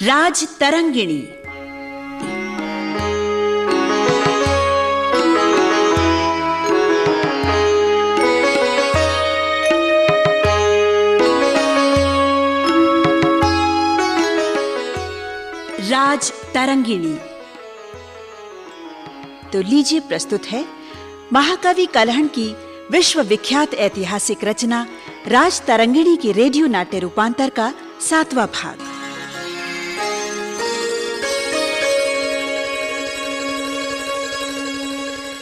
राज तरंगिणी। राज तरंगिणी। तो लीजिए प्रस्तुत है महाकवि कलहण की विश्व विख्यात ऐतिहासिक रचना राज तरंगिणी के रेडियो नाट्य रूपांतर का 7वां भाग।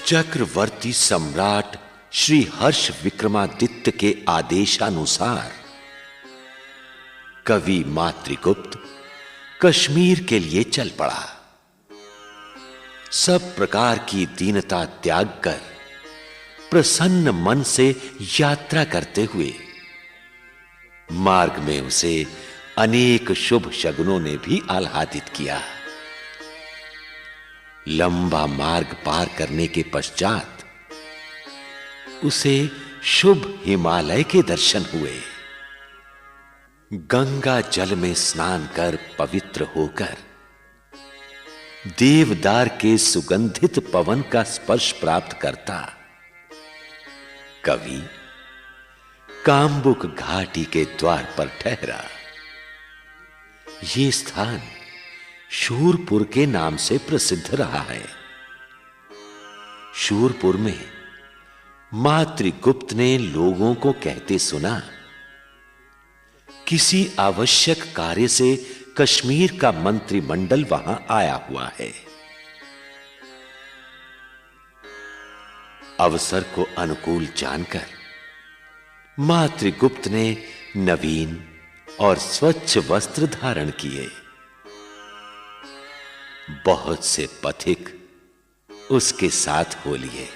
चक्रवर्ती सम्राट श्री हर्ष विक्रमादित्य के आदेशानुसार कवि मातृगुप्त कश्मीर के लिए चल पड़ा। सब प्रकार की दीनता त्याग कर प्रसन्न मन से यात्रा करते हुए मार्ग में उसे अनेक शुभ शगुनों ने भी आह्लादित किया। लंबा मार्ग पार करने के पश्चात उसे शुभ हिमालय के दर्शन हुए। गंगा जल में स्नान कर पवित्र होकर देवदार के सुगंधित पवन का स्पर्श प्राप्त करता कवि काम्बुक घाटी के द्वार पर ठहरा। यह स्थान शूरपुर के नाम से प्रसिद्ध रहा है। शूरपुर में मातृगुप्त ने लोगों को कहते सुना, किसी आवश्यक कार्य से कश्मीर का मंत्रिमंडल वहां आया हुआ है। अवसर को अनुकूल जानकर मातृगुप्त ने नवीन और स्वच्छ वस्त्र धारण किए। बहुत से पथिक उसके साथ हो लिए।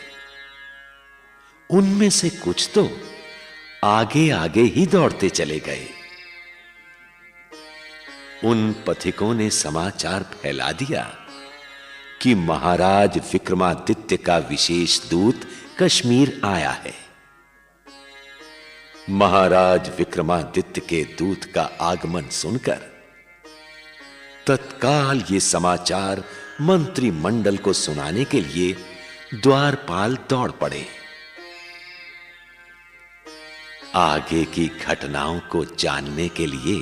उनमें से कुछ तो आगे आगे ही दौड़ते चले गए। उन पथिकों ने समाचार फैला दिया कि महाराज विक्रमादित्य का विशेष दूत कश्मीर आया है। महाराज विक्रमादित्य के दूत का आगमन सुनकर तत्काल ये समाचार मंत्रिमंडल को सुनाने के लिए द्वारपाल दौड़ पड़े। आगे की घटनाओं को जानने के लिए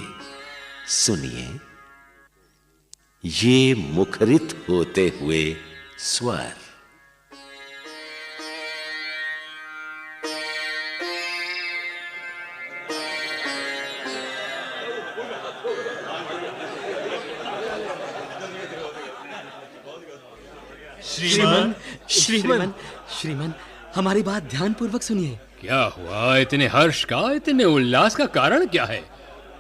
सुनिए ये मुखरित होते हुए स्वर। श्रीमान, श्रीमान, श्रीमान, हमारी बात ध्यानपूर्वक सुनिए। क्या हुआ? इतने हर्ष का, इतने उल्लास का कारण क्या है?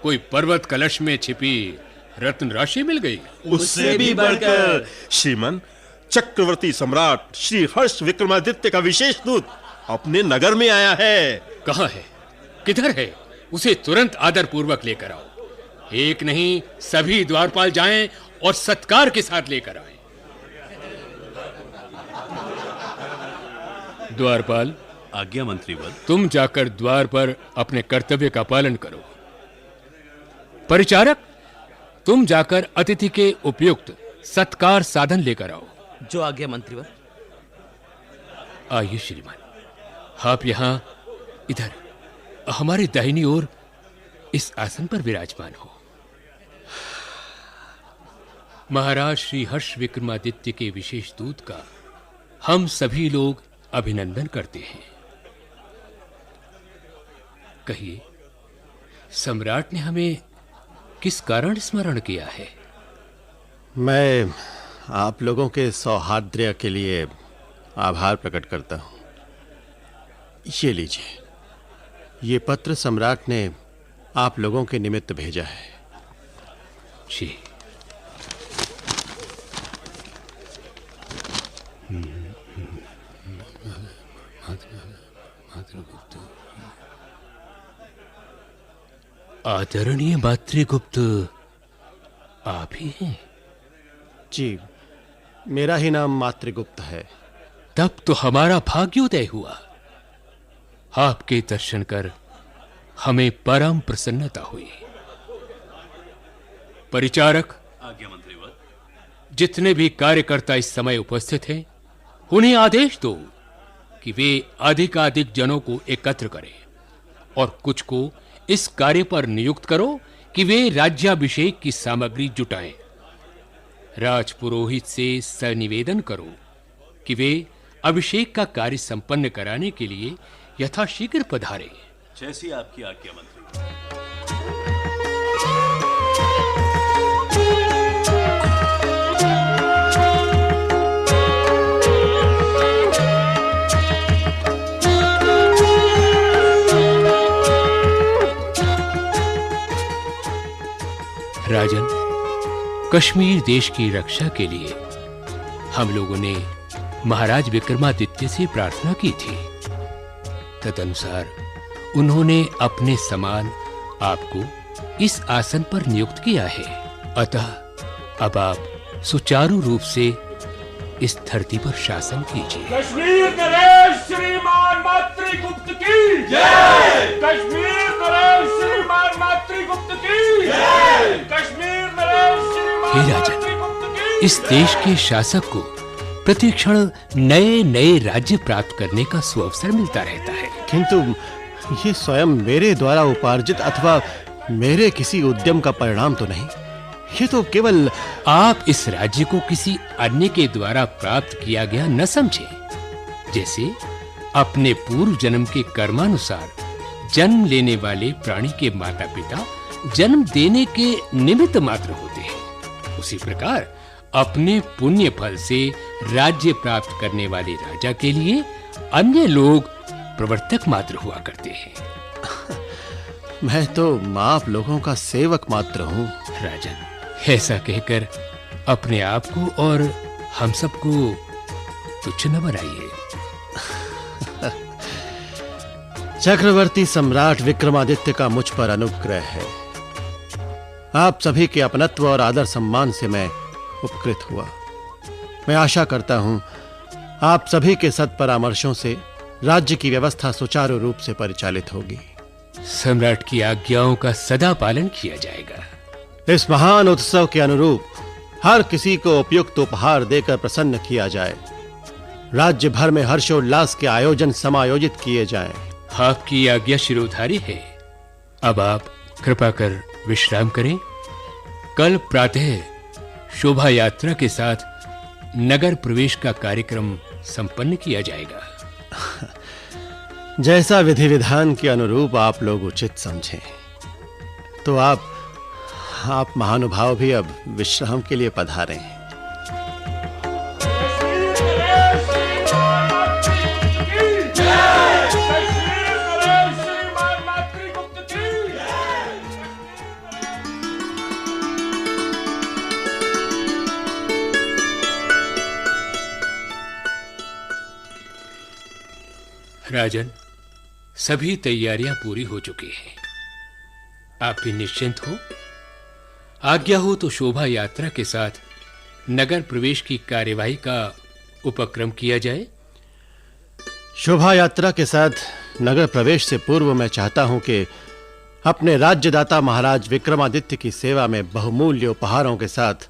कोई पर्वत कलश में छिपी रत्न राशि मिल गई? उससे भी बढ़कर श्रीमान, चक्रवर्ती सम्राट श्री हर्ष विक्रमादित्य का विशेष दूत अपने नगर में आया है। कहाँ है? किधर है? उसे तुरंत आदर पूर्वक लेकर आओ। एक नहीं, सभी द्वारपाल जाएं और सत्कार के साथ लेकर आएं। द्वारपाल, आज्ञा मंत्रीवर। तुम जाकर द्वार पर अपने कर्तव्य का पालन करो। परिचारक, तुम जाकर अतिथि के उपयुक्त सत्कार साधन लेकर आओ। जो आज्ञा मंत्रीवर। आइए श्रीमान, आप यहां इधर हमारी दाहिनी ओर इस आसन पर विराजमान हो। महाराज श्री हर्ष विक्रमादित्य के विशेष दूत का हम सभी लोग अभिनंदन करते हैं। कहिए, सम्राट ने हमें किस कारण स्मरण किया है? मैं आप लोगों के सौहार्द्य के लिए आभार प्रकट करता हूं। ये लीजिए, ये पत्र सम्राट ने आप लोगों के निमित्त भेजा है। जी। आदरणीय मातृगुप्त, आप ही हैं? जी, मेरा ही नाम मातृगुप्त है। तब तो हमारा भाग्योदय हुआ। आपके दर्शन कर हमें परम प्रसन्नता हुई। परिचारक, जितने भी कार्यकर्ता इस समय उपस्थित हैं, उन्हें आदेश दो कि वे अधिकाधिक जनों को एकत्र करें और कुछ को इस कार्य पर नियुक्त करो कि वे राज्याभिषेक की सामग्री जुटाएं। राजपुरोहित से सनिवेदन करो कि वे अभिषेक का कार्य संपन्न कराने के लिए यथाशीघ्र पधारें। जैसी आपकी आज्ञा मंत्री। राजन, कश्मीर देश की रक्षा के लिए हम लोगों ने महाराज विक्रमादित्य से प्रार्थना की थी। तदनुसार उन्होंने अपने समान आपको इस आसन पर नियुक्त किया है। अतः अब आप सुचारू रूप से इस धरती पर शासन कीजिए। कश्मीर नरेश श्रीमान मातृगुप्त की जय। कश्मीर नरेश श्रीमान मातृगुप्त की जय। कश्मीर नरेश श्रीमान हे राजन, इस देश के शासक को प्रतिक्षण नए नए राज्य प्राप्त करने का सुअवसर मिलता रहता है, किंतु ये स्वयं मेरे द्वारा उपार्जित अथवा मेरे किसी उद्यम का परिणाम तो नहीं। ये तो केवल आप इस राज्य को किसी अन्य के द्वारा प्राप्त किया गया न समझे, जैसे अपने पूर्व जन्म के कर्मानुसार जन्म लेने वाले प्राणी के माता पिता जन्म देने के निमित्त मात्र होते हैं। उसी प्रकार अपने पुण्य फल से राज्य प्राप्त करने वाले राजा के लिए अन्य लोग प्रवर्तक मात्र हुआ करते हैं। मैं तो आप लोगों का सेवक मात्र हूँ। राजन, ऐसा कहकर अपने आप को और हम सबको तुच्छ न बनाइए। चक्रवर्ती सम्राट विक्रमादित्य का मुझ पर अनुग्रह है। आप सभी के अपनत्व और आदर सम्मान से मैं उपकृत हुआ। मैं आशा करता हूं आप सभी के सत्परामर्शों से राज्य की व्यवस्था सुचारू रूप से परिचालित होगी। सम्राट की आज्ञाओं का सदा पालन किया जाएगा। इस महान उत्सव के अनुरूप हर किसी को उपयुक्त उपहार देकर प्रसन्न किया जाए। राज्य भर में हर्षोल्लास के आयोजन समायोजित किए जाएं। आपकी आज्ञा शिरोधारी है। अब आप कृपा कर विश्राम करें। कल प्रातः शोभा यात्रा के साथ नगर प्रवेश का कार्यक्रम संपन्न किया जाएगा। जैसा विधि विधान के अनुरूप आप लोग उचित समझें। तो आप महानुभाव भी अब विश्राम के लिए पधारें। राजन, सभी तैयारियां पूरी हो चुकी हैं। आप भी निश्चिंत हो। आज्ञा हो तो शोभा यात्रा के साथ नगर प्रवेश की कार्यवाही का उपक्रम किया जाए। शोभा यात्रा के साथ नगर प्रवेश से पूर्व मैं चाहता हूं कि अपने राज्यदाता महाराज विक्रमादित्य की सेवा में बहुमूल्य उपहारों के साथ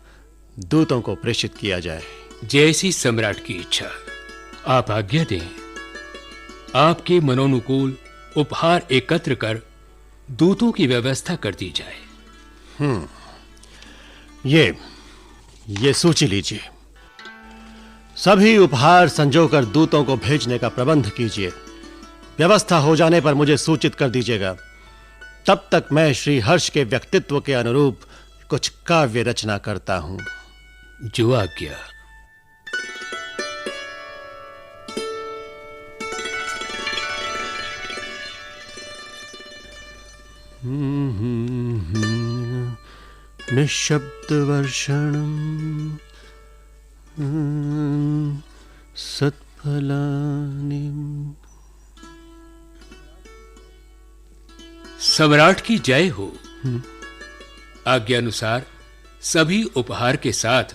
दूतों को प्रेषित किया जाए। जैसी सम्राट की इच्छा। आप आज्ञा दें। आपके मनोनुकूल उपहार एकत्र कर दूतों की व्यवस्था कर दी जाए। ये सूची लीजिए। सभी उपहार संजोकर दूतों को भेजने का प्रबंध कीजिए। व्यवस्था हो जाने पर मुझे सूचित कर दीजिएगा। तब तक मैं श्री हर्ष के व्यक्तित्व के अनुरूप कुछ काव्य रचना करता हूं। जो आज्ञा। निःशब्द वर्षणं सत्फलानि। सम्राट की जय हो। आज्ञा अनुसार सभी उपहार के साथ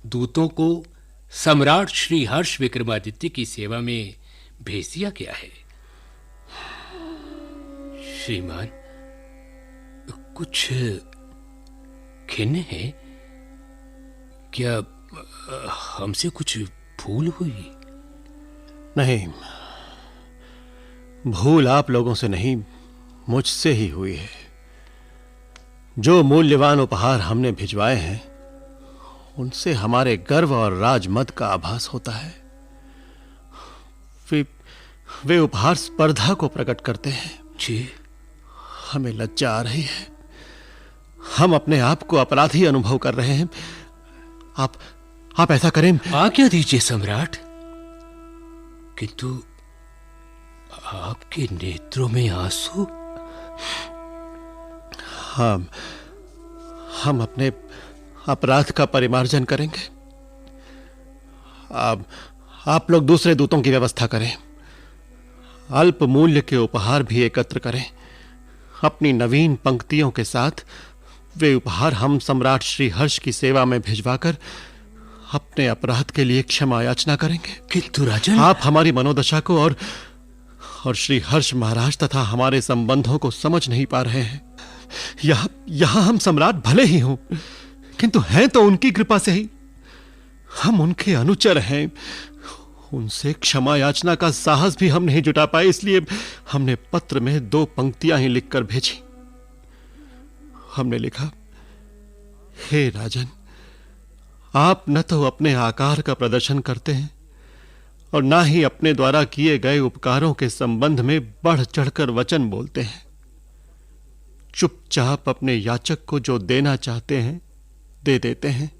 दूतों को सम्राट श्री हर्ष विक्रमादित्य की सेवा में भेज दिया गया है। श्रीमान, कुछ खिन्न है क्या? हमसे कुछ भूल हुई? नहीं, भूल आप लोगों से नहीं, मुझसे ही हुई है। जो मूल्यवान उपहार हमने भिजवाए हैं उनसे हमारे गर्व और राजमद का आभास होता है। वे उपहार स्पर्धा को प्रकट करते हैं। जी, हमें लज्जा आ रही है। हम अपने आप को अपराधी अनुभव कर रहे हैं। आप ऐसा करें। आज्ञा दीजिए सम्राट, किंतु आपके नेत्रों में आंसू। हम अपने अपराध का परिमार्जन करेंगे। आप लोग दूसरे दूतों की व्यवस्था करें। अल्प मूल्य के उपहार भी एकत्र करें। अपनी नवीन पंक्तियों के साथ वे उपहार हम सम्राट श्री हर्ष की सेवा में भिजवाकर अपने अपराध के लिए क्षमा याचना करेंगे। किंतु राजन, आप हमारी मनोदशा को और श्री हर्ष महाराज तथा हमारे संबंधों को समझ नहीं पा रहे हैं। यहां हम सम्राट भले ही हों, किंतु हैं तो उनकी कृपा से ही। हम उनके अनुचर हैं। उनसे क्षमा याचना का साहस भी हम नहीं जुटा पाए, इसलिए हमने पत्र में 2 पंक्तियां ही लिखकर भेजी। हमने लिखा, हे राजन, आप न तो अपने आकार का प्रदर्शन करते हैं और ना ही अपने द्वारा किए गए उपकारों के संबंध में बढ़ चढ़कर वचन बोलते हैं। चुपचाप अपने याचक को जो देना चाहते हैं दे देते हैं।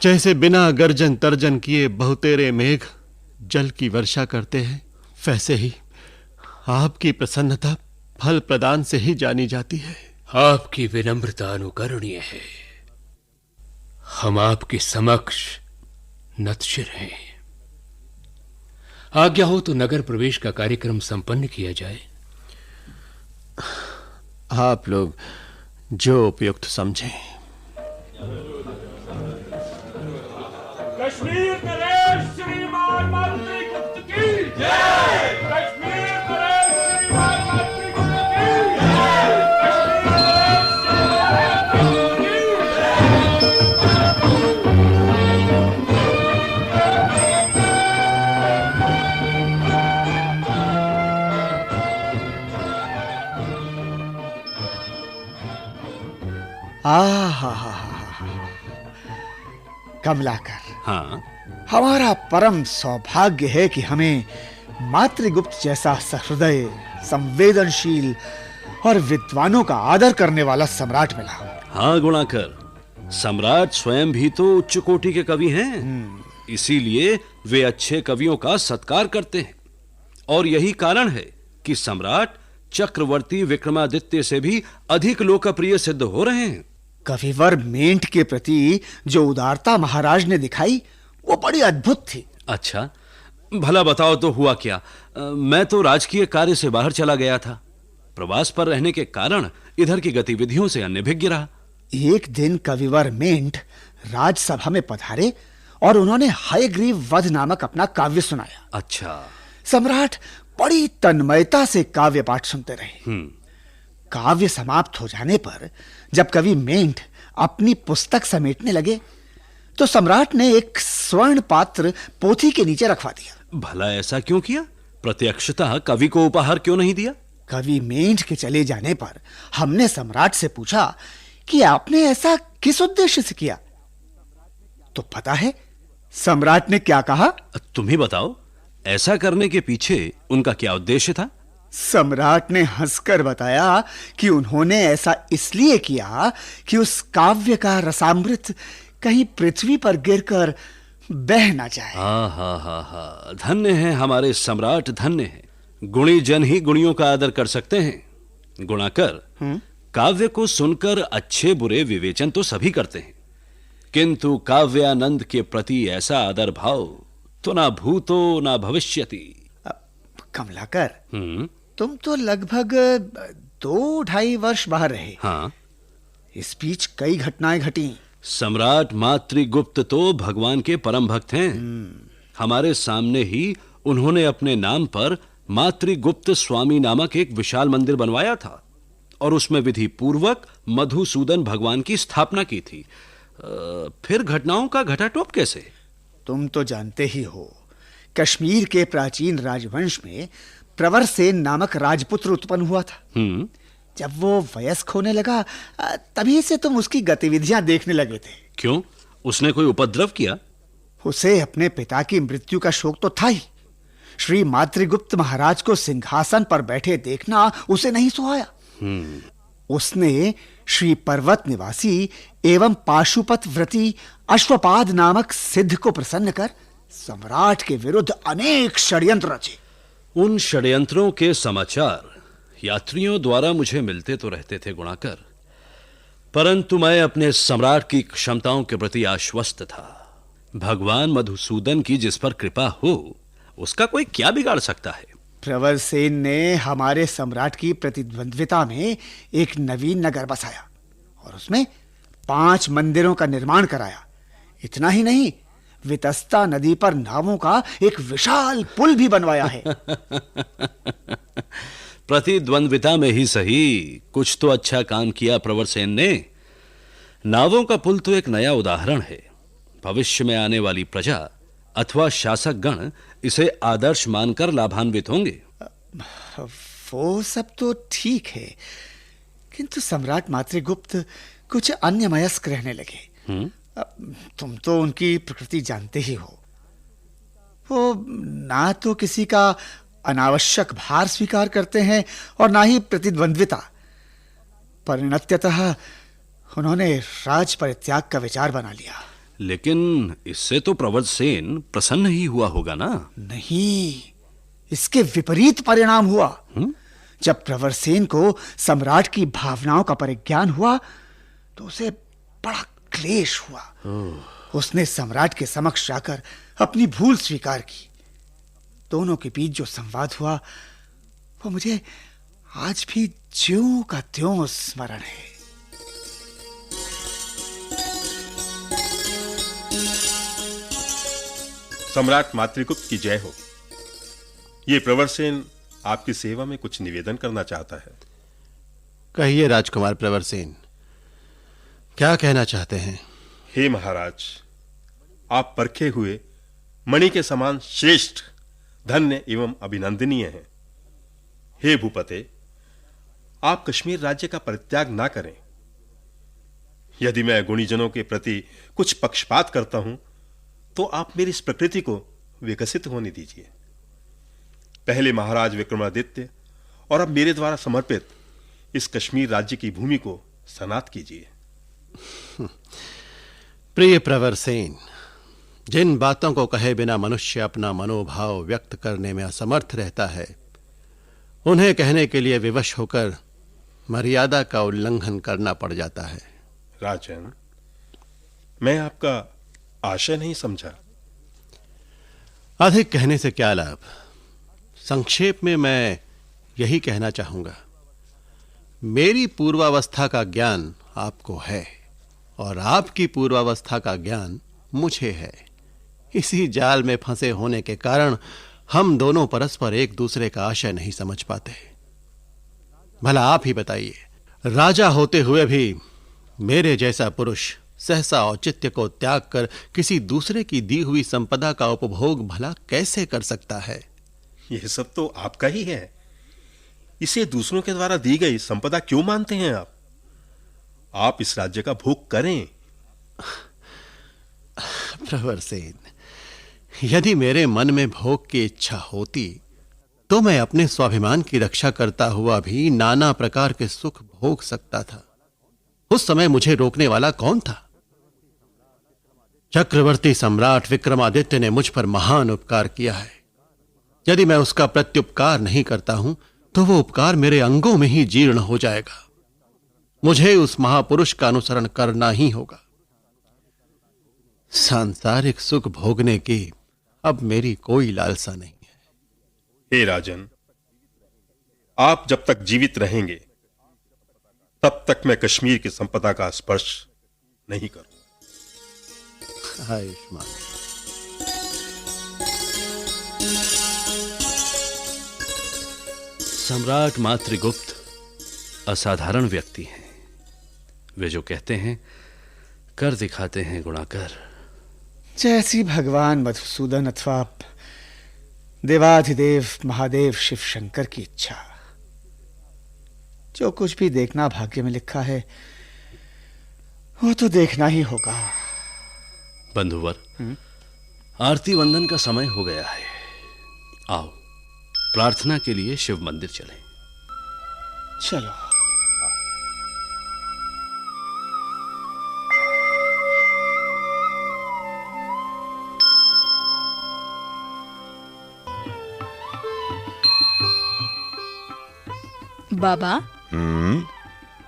जैसे बिना गर्जन तर्जन किए बहुतेरे मेघ जल की वर्षा करते हैं, वैसे ही आपकी प्रसन्नता फल प्रदान से ही जानी जाती है। आपकी विनम्रता अनुकरणीय है। हम आपके समक्ष नतशिर हैं। आज्ञा हो तो नगर प्रवेश का कार्यक्रम संपन्न किया जाए। आप लोग जो उपयुक्त समझें। कश्मीर नरेश श्रीमान मातृ गुप्त की जय। कश्मीर नरेश श्रीमान मातृ गुप्त की जय। कश्मीर नरेश श्रीमान मातृ गुप्त कमलाकर, हाँ, हमारा परम सौभाग्य है कि हमें मातृगुप्त जैसा सहृदय, संवेदनशील और विद्वानों का आदर करने वाला सम्राट मिला। हाँ गुणाकर, सम्राट स्वयं भी तो उच्च कोटि के कवि हैं। इसीलिए वे अच्छे कवियों का सत्कार करते हैं। और यही कारण है कि सम्राट चक्रवर्ती विक्रमादित्य से भी अधिक लोकप्रिय सिद्ध हो रहे हैं। कविवर मेंट के प्रति जो उदारता महाराज ने दिखाई वो बड़ी अद्भुत थी। अच्छा, भला बताओ तो हुआ क्या? मैं तो राजकीय कार्य से बाहर चला गया था। प्रवास पर रहने के कारण इधर की गतिविधियों से अनभिज्ञ रहा। एक दिन कविवर मेंट राजसभा में पधारे और उन्होंने हयग्रीव वध नामक अपना काव्य सुनाया। अच्छा। सम्राट बड़ी तन्मयता से काव्य पाठ सुनते रहे। काव्य समाप्त हो जाने पर जब कवि मेंट अपनी पुस्तक समेटने लगे तो सम्राट ने एक स्वर्ण पात्र पोथी के नीचे रखवा दिया। भला ऐसा क्यों किया? प्रत्यक्षतः कवि को उपहार क्यों नहीं दिया? कवि मेंट के चले जाने पर हमने सम्राट से पूछा कि आपने ऐसा किस उद्देश्य से किया? तो पता है सम्राट ने क्या कहा? तुम ही बताओ, ऐसा करने के पीछे उनका क्या उद्देश्य था? सम्राट ने हंसकर बताया कि उन्होंने ऐसा इसलिए किया कि उस काव्य का रसामृत कहीं पृथ्वी पर गिरकर बह ना जाए। हा, धन्य है हमारे सम्राट, धन्य है। गुणी जन ही गुणियों का आदर कर सकते हैं। गुणाकर, काव्य को सुनकर अच्छे बुरे विवेचन तो सभी करते हैं, किंतु काव्यानंद के प्रति ऐसा आदर भाव तो ना भूतो ना भविष्यति। कमलाकर, तुम तो लगभग 2-2.5 वर्ष बाहर रहे। हाँ। इस बीच कई घटनाएं घटी। सम्राट मातृगुप्त तो भगवान के परम भक्त हैं। हमारे सामने ही उन्होंने अपने नाम पर मातृगुप्त स्वामी नामक एक विशाल मंदिर बनवाया था और उसमें विधि पूर्वक मधुसूदन भगवान की स्थापना की थी। फिर घटनाओं का घटाटोप कैसे? तुम तो जानते ही हो, कश्मीर के प्राचीन राजवंश में प्रवरसेन नामक राजपुत्र उत्पन्न हुआ था। जब वो वयस्क होने लगा, तभी से तुम उसकी गतिविधियां देखने लगे थे। क्यों? उसने कोई उपद्रव किया? उसे अपने पिता की मृत्यु का शोक तो था ही। श्री मातृगुप्त महाराज को सिंहासन पर बैठे देखना उसे नहीं सुहाया। उसने श्री पर्वत निवासी एवं पाशुपत व्रती अश्वपाद नामक सिद्ध को प्रसन्न कर सम्राट के विरुद्ध अनेक षड्यंत्र रचे। उन षड्यंत्रों के समाचार यात्रियों द्वारा मुझे मिलते तो रहते थे गुणाकर, परंतु मैं अपने सम्राट की क्षमताओं के प्रति आश्वस्त था। भगवान मधुसूदन की जिस पर कृपा हो, उसका कोई क्या बिगाड़ सकता है? प्रवरसेन ने हमारे सम्राट की प्रतिद्वंद्विता में एक नवीन नगर बसाया और उसमें 5 मंदिरों का निर्माण कराया। इतना ही नहीं, वितस्ता नदी पर नावों का एक विशाल पुल भी बनवाया है। प्रतिद्वंद्विता में ही सही, कुछ तो अच्छा काम किया प्रवरसेन ने। नावों का पुल तो एक नया उदाहरण है। भविष्य में आने वाली प्रजा अथवा शासक गण इसे आदर्श मानकर लाभान्वित होंगे। वो सब तो ठीक है, किंतु सम्राट मातृगुप्त कुछ अन्यमनस्क रहने लगे। तुम तो उनकी प्रकृति जानते ही हो। वो ना तो किसी का अनावश्यक भार स्वीकार करते हैं और ना ही प्रतिद्वंद्विता। परिणत्यतः उन्होंने राज परित्याग का विचार बना लिया। लेकिन इससे तो प्रवरसेन प्रसन्न ही हुआ होगा ना? नहीं, इसके विपरीत परिणाम हुआ। जब प्रवरसेन को सम्राट की भावनाओं का परिज्ञान हुआ तो उसे बड़ा क्लेश हुआ। उसने सम्राट के समक्ष जाकर अपनी भूल स्वीकार की। दोनों के बीच जो संवाद हुआ वो मुझे आज भी ज्यों का त्यों स्मरण है। सम्राट मातृगुप्त की जय हो। ये प्रवरसेन आपकी सेवा में कुछ निवेदन करना चाहता है। कहिए राजकुमार प्रवरसेन, क्या कहना चाहते हैं? हे महाराज, आप परखे हुए मणि के समान श्रेष्ठ, धन्य एवं अभिनंदनीय हैं। हे भूपते, आप कश्मीर राज्य का परित्याग ना करें। यदि मैं गुणीजनों के प्रति कुछ पक्षपात करता हूं तो आप मेरी इस प्रकृति को विकसित होने दीजिए। पहले महाराज विक्रमादित्य और अब मेरे द्वारा समर्पित इस कश्मीर राज्य की भूमि को सनात कीजिए। प्रिय प्रवरसेन, जिन बातों को कहे बिना मनुष्य अपना मनोभाव व्यक्त करने में असमर्थ रहता है, उन्हें कहने के लिए विवश होकर मर्यादा का उल्लंघन करना पड़ जाता है। राजन, मैं आपका आशय नहीं समझा। अधिक कहने से क्या लाभ? संक्षेप में मैं यही कहना चाहूंगा, मेरी पूर्वावस्था का ज्ञान आपको है और आपकी पूर्वावस्था का ज्ञान मुझे है। इसी जाल में फंसे होने के कारण हम दोनों परस्पर एक दूसरे का आशय नहीं समझ पाते। भला आप ही बताइए, राजा होते हुए भी मेरे जैसा पुरुष सहसा औचित्य को त्याग कर किसी दूसरे की दी हुई संपदा का उपभोग भला कैसे कर सकता है? यह सब तो आपका ही है। इसे दूसरों के द्वारा दी गई संपदा क्यों मानते हैं आप? आप इस राज्य का भोग करें। प्रवरसेन, यदि मेरे मन में भोग की इच्छा होती तो मैं अपने स्वाभिमान की रक्षा करता हुआ भी नाना प्रकार के सुख भोग सकता था। उस समय मुझे रोकने वाला कौन था? चक्रवर्ती सम्राट विक्रमादित्य ने मुझ पर महान उपकार किया है। यदि मैं उसका प्रत्युपकार नहीं करता हूं तो वो उपकार मेरे अंगों में ही जीर्ण हो जाएगा। मुझे उस महापुरुष का अनुसरण करना ही होगा। सांसारिक सुख भोगने की अब मेरी कोई लालसा नहीं है। हे राजन, आप जब तक जीवित रहेंगे तब तक मैं कश्मीर की संपदा का स्पर्श नहीं करूंगा। आयुष्मान। सम्राट मातृगुप्त असाधारण व्यक्ति हैं। वे जो कहते हैं कर दिखाते हैं गुणाकर। जैसी भगवान मधुसूदन अथवा देवाधिदेव महादेव शिव शंकर की इच्छा। जो कुछ भी देखना भाग्य में लिखा है वो तो देखना ही होगा। बंधुवर, आरती वंदन का समय हो गया है। आओ प्रार्थना के लिए शिव मंदिर चलें। चलो। बाबा,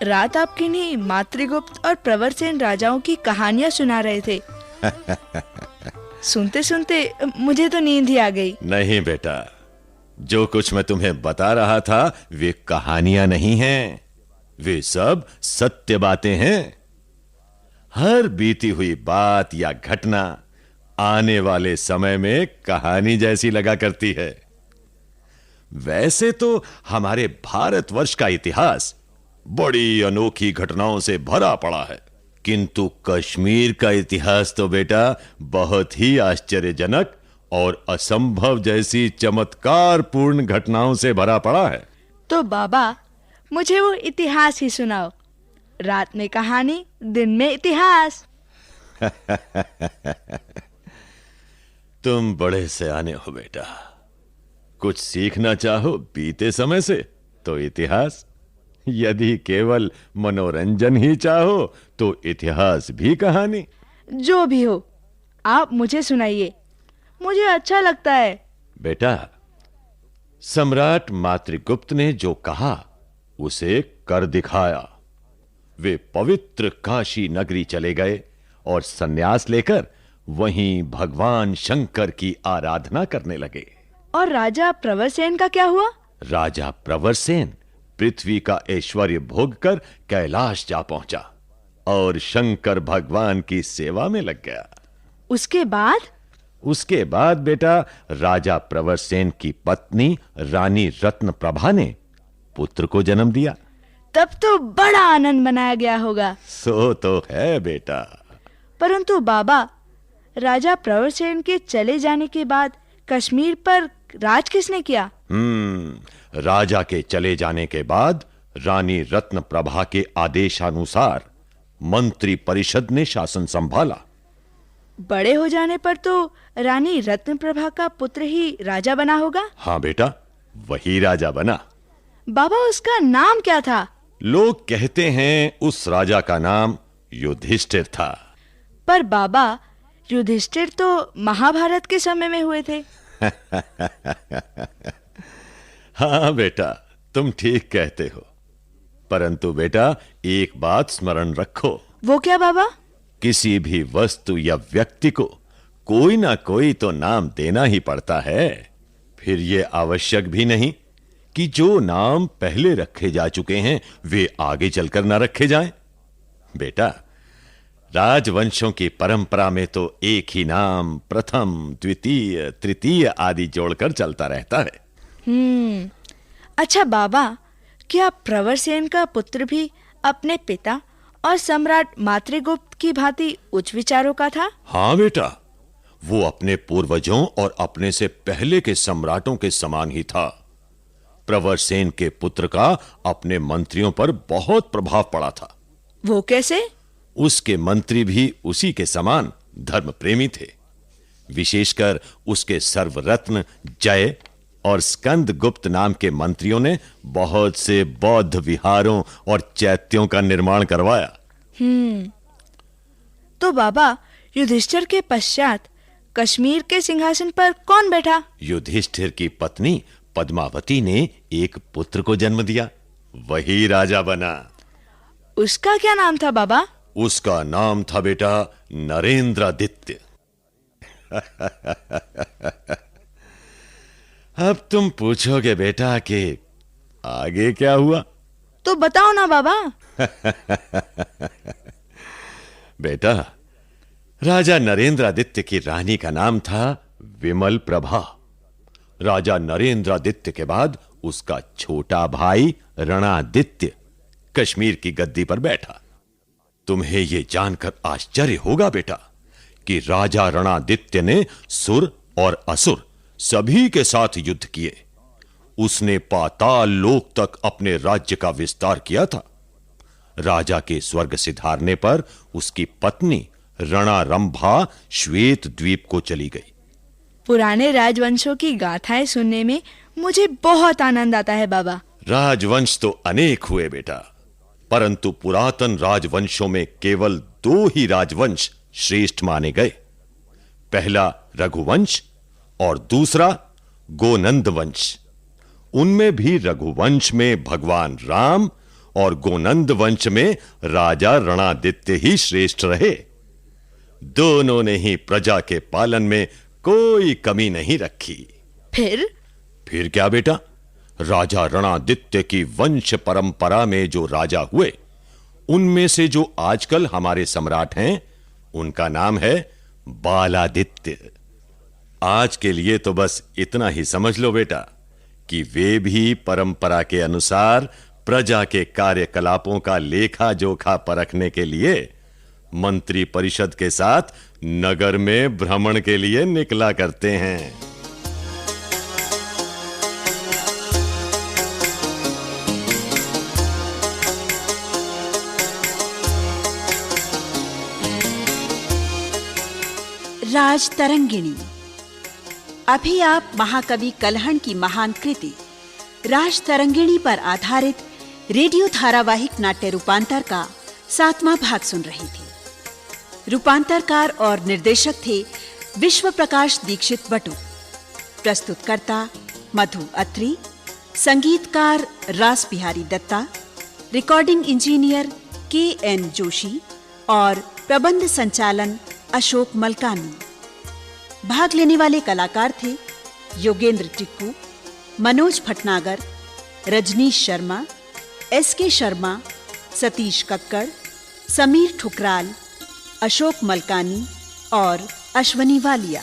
रात आप किन्हीं मातृगुप्त और प्रवरसेन राजाओं की कहानियां सुना रहे थे। सुनते सुनते मुझे तो नींद ही आ गई। नहीं बेटा, जो कुछ मैं तुम्हें बता रहा था वे कहानियां नहीं हैं, वे सब सत्य बातें हैं। हर बीती हुई बात या घटना आने वाले समय में कहानी जैसी लगा करती है। वैसे तो हमारे भारतवर्ष का इतिहास बड़ी अनोखी घटनाओं से भरा पड़ा है, किंतु कश्मीर का इतिहास तो बेटा बहुत ही आश्चर्यजनक और असंभव जैसी चमत्कारपूर्ण घटनाओं से भरा पड़ा है। तो बाबा, मुझे वो इतिहास ही सुनाओ। रात में कहानी, दिन में इतिहास। तुम बड़े सयाने हो बेटा। कुछ सीखना चाहो बीते समय से तो इतिहास, यदि केवल मनोरंजन ही चाहो तो इतिहास भी कहानी। जो भी हो, आप मुझे सुनाइए, मुझे अच्छा लगता है। बेटा, सम्राट मातृगुप्त ने जो कहा उसे कर दिखाया। वे पवित्र काशी नगरी चले गए और संन्यास लेकर वहीं भगवान शंकर की आराधना करने लगे। और राजा प्रवरसेन का क्या हुआ? राजा प्रवरसेन पृथ्वी का ऐश्वर्य भोग कर कैलाश जा पहुंचा और शंकर भगवान की सेवा में लग गया। उसके बाद? उसके बाद बेटा, राजा प्रवरसेन की पत्नी रानी रत्नप्रभा ने पुत्र को जन्म दिया। तब तो बड़ा आनंद मनाया गया होगा। सो तो है बेटा। परंतु बाबा, राजा प्रवरसेन के चले जाने के बाद कश्मीर पर राज किसने किया? राजा के चले जाने के बाद रानी रत्नप्रभा के आदेशानुसार मंत्री परिषद ने शासन संभाला। बड़े हो जाने पर तो रानी रत्नप्रभा का पुत्र ही राजा बना होगा? हाँ बेटा, वही राजा बना। बाबा, उसका नाम क्या था? लोग कहते हैं उस राजा का नाम युधिष्ठिर था। पर बाबा, युधिष्ठिर तो महाभारत के समय में हुए थे। हाँ बेटा, तुम ठीक कहते हो। परंतु बेटा, एक बात स्मरण रखो। वो क्या बाबा? किसी भी वस्तु या व्यक्ति को कोई ना कोई तो नाम देना ही पड़ता है। फिर यह आवश्यक भी नहीं कि जो नाम पहले रखे जा चुके हैं वे आगे चलकर ना रखे जाएं। बेटा, राजवंशों की परंपरा में तो एक ही नाम प्रथम, द्वितीय, तृतीय आदि जोड़कर चलता रहता है। अच्छा बाबा, क्या प्रवरसेन का पुत्र भी अपने पिता और सम्राट मातृगुप्त की भांति उच्च विचारों का था? हाँ बेटा, वो अपने पूर्वजों और अपने से पहले के सम्राटों के समान ही था। प्रवरसेन के पुत्र का अपने मंत्रियों पर बहुत प्रभाव पड़ा था। वो कैसे? उसके मंत्री भी उसी के समान धर्म प्रेमी थे। विशेषकर उसके सर्वरत्न, जय और स्कंद गुप्त नाम के मंत्रियों ने बहुत से बौद्ध विहारों और चैत्यों का निर्माण करवाया। तो बाबा, युधिष्ठिर के पश्चात कश्मीर के सिंहासन पर कौन बैठा? युधिष्ठिर की पत्नी पद्मावती ने एक पुत्र को जन्म दिया, वही राजा बना। उसका क्या नाम था बाबा? उसका नाम था बेटा नरेंद्रादित्य। अब तुम पूछोगे बेटा कि आगे क्या हुआ? तो बताओ ना बाबा। बेटा, राजा नरेंद्रादित्य की रानी का नाम था विमल प्रभा। राजा नरेंद्रादित्य के बाद उसका छोटा भाई रणादित्य कश्मीर की गद्दी पर बैठा। तुम्हें यह जानकर आश्चर्य होगा बेटा कि राजा रणआदित्य ने सुर और असुर सभी के साथ युद्ध किए। उसने पाताल लोक तक अपने राज्य का विस्तार किया था। राजा के स्वर्ग सिधारने पर उसकी पत्नी रणरंभा श्वेत द्वीप को चली गई। पुराने राजवंशों की गाथाएं सुनने में मुझे बहुत आनंद आता है बाबा। राजवंश तो अनेक हुए बेटा, परंतु पुरातन राजवंशों में केवल 2 ही राजवंश श्रेष्ठ माने गए। पहला रघुवंश और दूसरा गोनंद वंश। उनमें भी रघुवंश में भगवान राम और गोनंद वंश में राजा रणआदित्य ही श्रेष्ठ रहे। दोनों ने ही प्रजा के पालन में कोई कमी नहीं रखी। फिर क्या बेटा, राजा रणआदित्य की वंश परंपरा में जो राजा हुए, उनमें से जो आजकल हमारे सम्राट हैं, उनका नाम है बालादित्य। आज के लिए तो बस इतना ही समझ लो बेटा कि वे भी परंपरा के अनुसार प्रजा के कार्यकलापों का लेखा जोखा परखने के लिए मंत्री परिषद के साथ नगर में भ्रमण के लिए निकला करते हैं। राज तरंगिणी। अभी आप महाकवि कलहण की महान कृति राज तरंगिणी पर आधारित रेडियो धारावाहिक नाट्य रूपांतर का 7वां भाग सुन रही थी। रूपांतरकार और निर्देशक थे विश्व प्रकाश दीक्षित बटु। प्रस्तुतकर्ता मधु अत्री, संगीतकार Ras Bihari Dutta, recording engineer KN Joshi और प्रबंध संचालन अशोक मलकानी। भाग लेने वाले कलाकार थे योगेंद्र टिक्कू, मनोज भटनागर, रजनीश शर्मा, SK शर्मा, सतीश कक्कड़, समीर ठुकराल, अशोक मलकानी और अश्वनी वालिया।